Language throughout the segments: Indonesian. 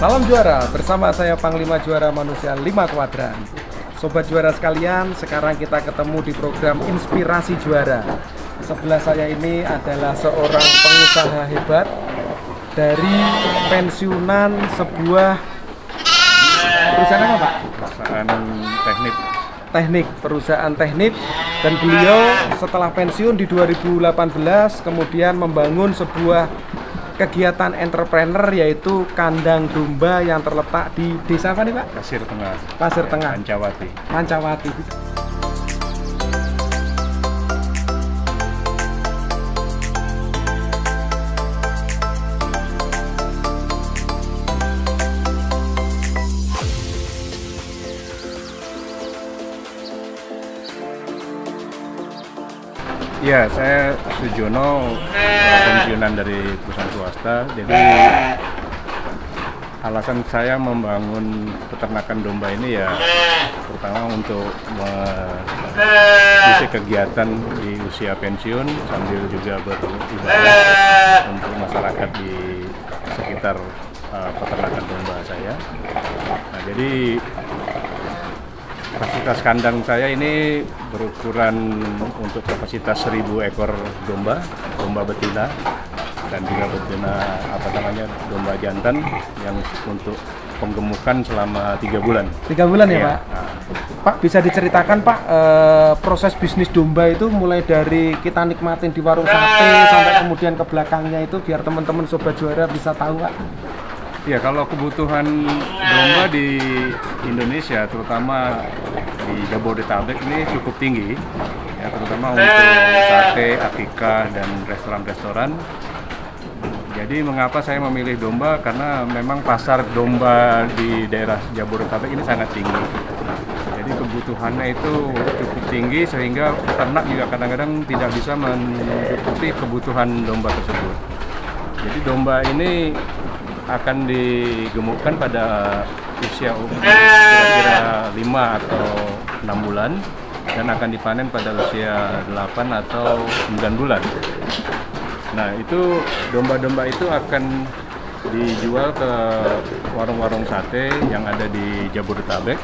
Salam juara, bersama saya Panglima Juara Manusia 5 Kuadran. Sobat juara sekalian, sekarang kita ketemu di program Inspirasi Juara. Sebelah saya ini adalah seorang pengusaha hebat dari pensiunan sebuah perusahaan apa, Pak? Perusahaan teknik. Dan beliau setelah pensiun di 2018 kemudian membangun sebuah kegiatan entrepreneur, yaitu kandang domba yang terletak di desa apa nih, Pak? Pasir Tengah. Pancawati. Ya, saya Sujono, pensiunan dari perusahaan swasta. Jadi alasan saya membangun peternakan domba ini ya pertama untuk mengisi kegiatan di usia pensiun sambil juga beribadah untuk masyarakat di sekitar peternakan domba saya. Nah, jadi kapasitas kandang saya ini berukuran untuk kapasitas 1000 ekor domba betina, dan juga betina domba jantan yang untuk penggemukan selama 3 bulan. 3 bulan ya, Pak? Pak? Pak, bisa diceritakan, Pak, proses bisnis domba itu mulai dari kita nikmatin di warung sate sampai kemudian ke belakangnya itu, biar teman-teman sobat juara bisa tahu, Pak. Ya, kalau kebutuhan domba di Indonesia, terutama di Jabodetabek ini cukup tinggi, ya, terutama untuk sate, akikah, dan restoran-restoran. Jadi mengapa saya memilih domba? Karena memang pasar domba di daerah Jabodetabek ini sangat tinggi. Jadi kebutuhannya itu cukup tinggi sehingga peternak juga kadang-kadang tidak bisa mencukupi kebutuhan domba tersebut. Jadi domba ini akan digemukkan pada usia kira-kira 5 atau 6 bulan dan akan dipanen pada usia 8 atau 9 bulan. Nah, itu domba-domba itu akan dijual ke warung-warung sate yang ada di Jabodetabek.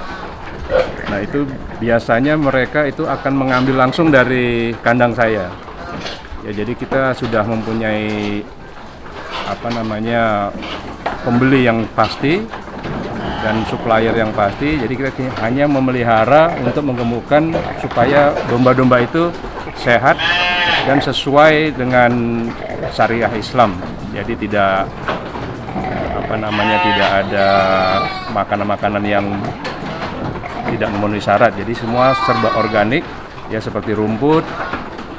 Nah, itu biasanya mereka itu akan mengambil langsung dari kandang saya. Ya, jadi kita sudah mempunyai pembeli yang pasti dan supplier yang pasti. Jadi kita hanya memelihara untuk menggemukkan supaya domba-domba itu sehat dan sesuai dengan syariah Islam. Jadi tidak tidak ada makanan-makanan yang tidak memenuhi syarat. Jadi semua serba organik, ya, seperti rumput,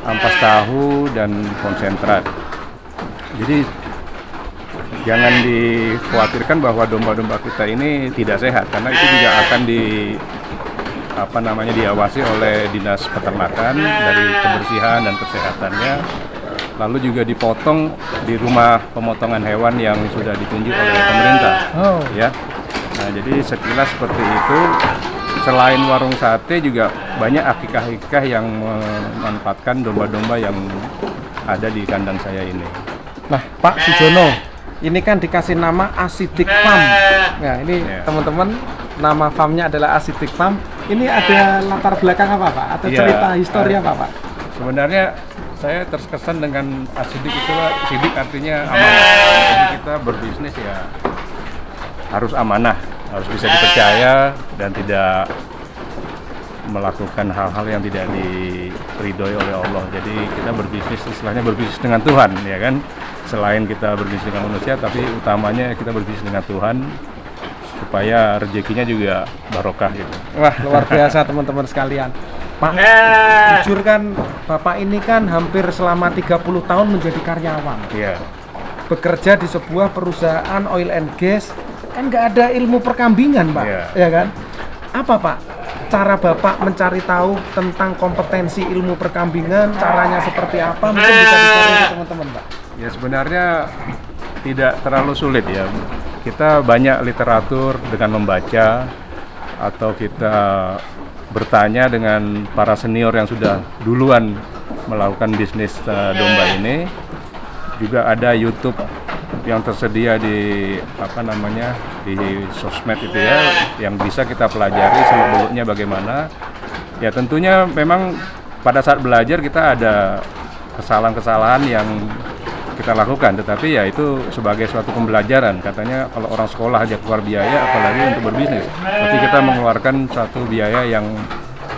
ampas tahu, dan konsentrat. Jadi jangan dikhawatirkan bahwa domba-domba kita ini tidak sehat, karena itu juga akan diawasi oleh Dinas Peternakan dari kebersihan dan kesehatannya. Lalu juga dipotong di rumah pemotongan hewan yang sudah ditunjuk oleh pemerintah. Ya. Nah, jadi sekilas seperti itu. Selain warung sate juga banyak akikah-akikah yang memanfaatkan domba-domba yang ada di kandang saya ini. Nah, Pak Sujono, ini kan dikasih nama Acidic Farm. Nah, ini teman-teman, nama farmnya adalah Acidic Farm. Ini ada latar belakang apa, Pak? Atau cerita histori apa, Pak? Sebenarnya saya terkesan dengan acidic itu, acidic artinya amanah. Jadi kita berbisnis ya harus amanah, harus bisa dipercaya dan tidak melakukan hal-hal yang tidak diridhoi oleh Allah. Jadi kita berbisnis, istilahnya berbisnis dengan Tuhan, ya kan? Selain kita berbisnis dengan manusia, tapi utamanya kita berbisnis dengan Tuhan supaya rezekinya juga barokah gitu. Wah, luar biasa teman-teman sekalian. Pak, jujur kan Bapak ini kan hampir selama 30 tahun menjadi karyawan. Iya. Bekerja di sebuah perusahaan oil and gas, kan nggak ada ilmu perkambingan, Pak. Iya. Ya kan? Apa, Pak, cara Bapak mencari tahu tentang kompetensi ilmu perkambingan, caranya seperti apa? Mungkin bisa dicari ke teman-teman, Pak. Ya, sebenarnya tidak terlalu sulit ya. Kita banyak literatur dengan membaca, atau kita bertanya dengan para senior yang sudah duluan melakukan bisnis domba ini. Juga ada YouTube yang tersedia di di sosmed itu ya, yang bisa kita pelajari seluk-beluknya bagaimana. Ya tentunya memang pada saat belajar kita ada kesalahan-kesalahan yang kita lakukan, tetapi ya itu sebagai suatu pembelajaran. Katanya kalau orang sekolah aja keluar biaya, apalagi untuk berbisnis. Tapi kita mengeluarkan suatu biaya yang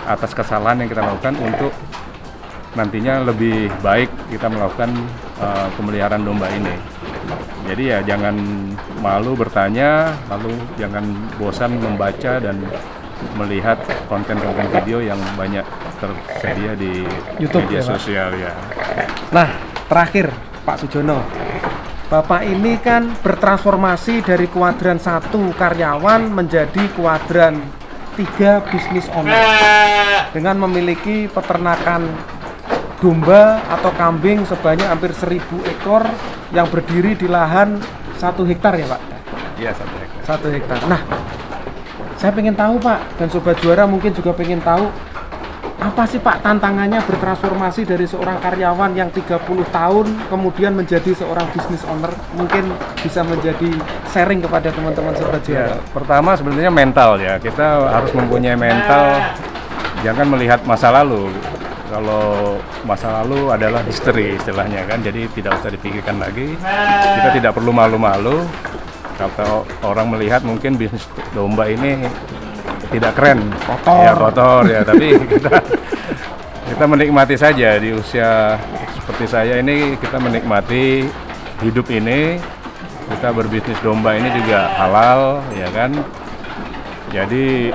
atas kesalahan yang kita lakukan untuk nantinya lebih baik kita melakukan pemeliharaan domba ini. Jadi ya jangan malu bertanya, lalu jangan bosan membaca dan melihat konten-konten video yang banyak tersedia di YouTube, media sosial ya. Nah, terakhir Pak Sujono, Bapak ini kan bertransformasi dari kuadran 1 karyawan menjadi kuadran 3 bisnis owner dengan memiliki peternakan domba atau kambing sebanyak hampir 1000 ekor yang berdiri di lahan 1 hektar ya Pak? Iya, 1 hektar. 1 hektar. Nah, saya pengen tahu Pak, dan Sobat Juara mungkin juga pengen tahu, apa sih Pak tantangannya bertransformasi dari seorang karyawan yang 30 tahun kemudian menjadi seorang business owner? Mungkin bisa menjadi sharing kepada teman-teman Sobat Juara. Ya, pertama sebenarnya mental ya, kita harus mempunyai mental, jangan melihat masa lalu. Kalau masa lalu adalah history istilahnya kan, jadi tidak usah dipikirkan lagi. Kita tidak perlu malu-malu. Kalau orang melihat mungkin bisnis domba ini tidak keren, kotor ya, tapi kita menikmati saja di usia seperti saya ini. Kita menikmati hidup ini, kita berbisnis domba ini juga halal ya kan. Jadi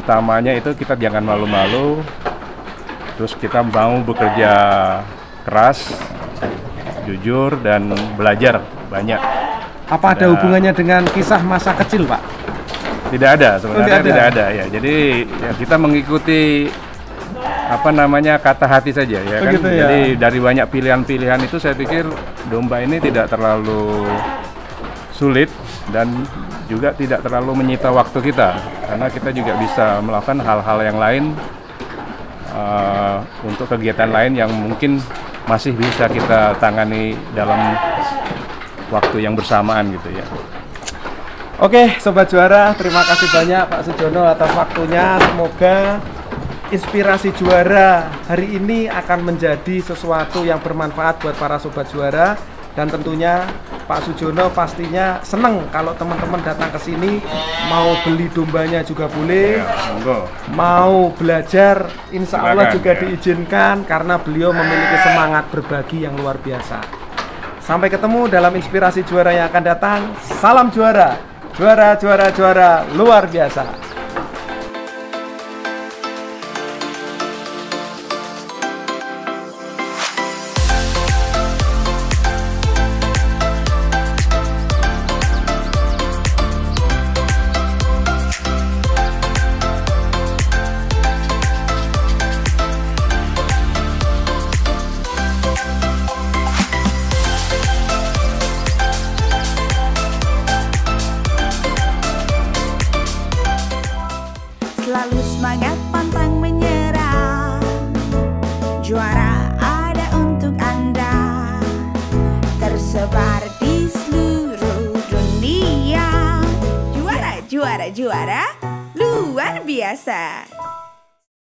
utamanya itu kita jangan malu-malu, terus kita mau bekerja keras, jujur dan belajar banyak. Apa ada hubungannya dengan kisah masa kecil Pak? Tidak ada, sebenarnya tidak ada ya. Jadi ya kita mengikuti kata hati saja ya kan. Begitu, ya? Jadi dari banyak pilihan-pilihan itu saya pikir domba ini tidak terlalu sulit dan juga tidak terlalu menyita waktu kita, karena kita juga bisa melakukan hal-hal yang lain untuk kegiatan lain yang mungkin masih bisa kita tangani dalam waktu yang bersamaan gitu ya. Oke, Sobat Juara, terima kasih banyak Pak Sujono atas waktunya. Semoga inspirasi Juara hari ini akan menjadi sesuatu yang bermanfaat buat para Sobat Juara. Dan tentunya Pak Sujono pastinya seneng kalau teman-teman datang ke sini, mau beli dombanya juga boleh, ya, mau belajar insya Allah juga ya, diizinkan, karena beliau memiliki semangat berbagi yang luar biasa. Sampai ketemu dalam inspirasi Juara yang akan datang. Salam Juara, juara, juara, juara luar biasa. Selalu semangat, pantang menyerah. Juara ada untuk Anda, tersebar di seluruh dunia. Juara, juara, juara luar biasa.